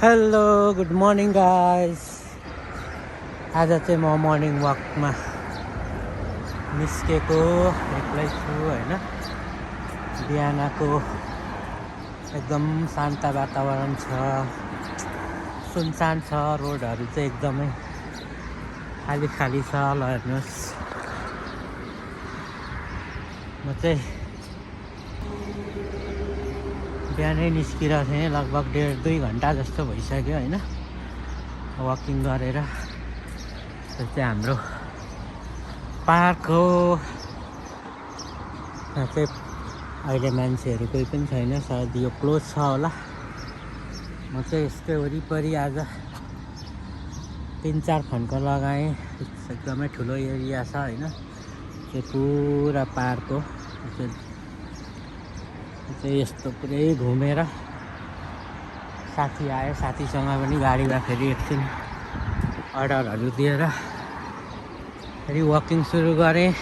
Hello good morning guys. आज चाहिँ म मर्निङ वकमा निस्केको एक्लै छु होइन। बिहानको एकदम शान्त वातावरण छ, सुनसान छ, रोडहरू चाहिँ एकदमै खाली खाली छ। ल हेर्नुहोस्, म चाहिँ बिहानै निस्किरहेको थिएँ, लगभग 1.5-2 घन्टा जस्तो भइसक्यो होइन वकिङ गरेर। यो चाहिँ हाम्रो पार्क हो। यहाँ चाहिँ अहिले मान्छेहरू कोही पनि छैन, सायद यो क्लोज छ होला। म चाहिँ यसकै वरिपरि आज 3-4 फन्को लगाएँ। एकदमै ठुलो एरिया छ होइन, चाहिँ पुरा पार्क हो। चाहिँ यस्तो पुरै घुमेर साथी आयो, साथीसँग पनि गाडीमा फेरि एकछिन अर्डरहरू दिएर फेरि वकिङ सुरु गरेँ।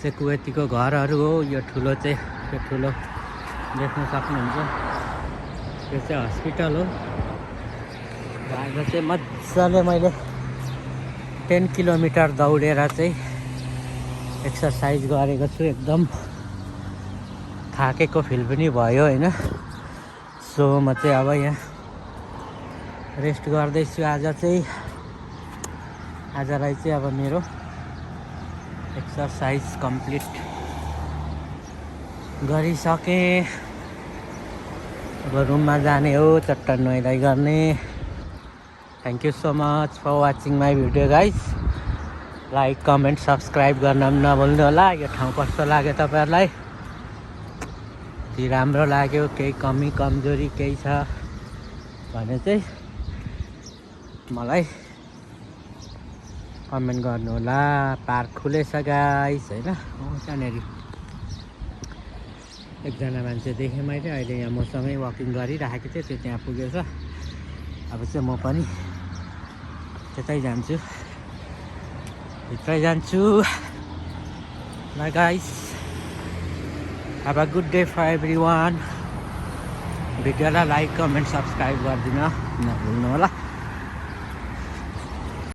चाहिँ कुवेतीको घरहरू हो। यो ठुलो चाहिँ यो ठुलो देख्न सक्नुहुन्छ, यो चाहिँ हस्पिटल हो। आज चाहिँ मजाले मैले 10 किलोमिटर दौडेर चाहिँ एक्सर्साइज गरेको छु। एकदम थाकेको फिल पनि भयो होइन। सो म चाहिँ अब यहाँ रेस्ट गर्दैछु। आजलाई चाहिँ अब मेरो एक्सर्साइज कम्प्लिट गरिसकेँ। अब रुममा जाने हो, चट्टन नुहाइ गर्ने। Thank you so much for watching my video guys. Like comment subscribe गर्न पनि नभुल्नु होला। यो ठाउँ कस्तो लाग्यो तपाईँहरूलाई, राम्रो लाग्यो, केही कमी कमजोरी केही छ भने चाहिँ मलाई कमेन्ट गर्नु होला। पार्क खुलेछ गाइस होइन। त्यहाँनिर एकजना मान्छे देखेँ मैले, अहिले यहाँ मसँगै वकिङ गरिराखेको थिएँ, त्यो त्यहाँ पुगेछ। अब चाहिँ म पनि त्यतै जान्छु, भित्रै जान्छु। ल guys, have a good day for everyone. भिडियोलाई लाइक कमेन्ट सब्सक्राइब गरिदिन नभुल्नु होला।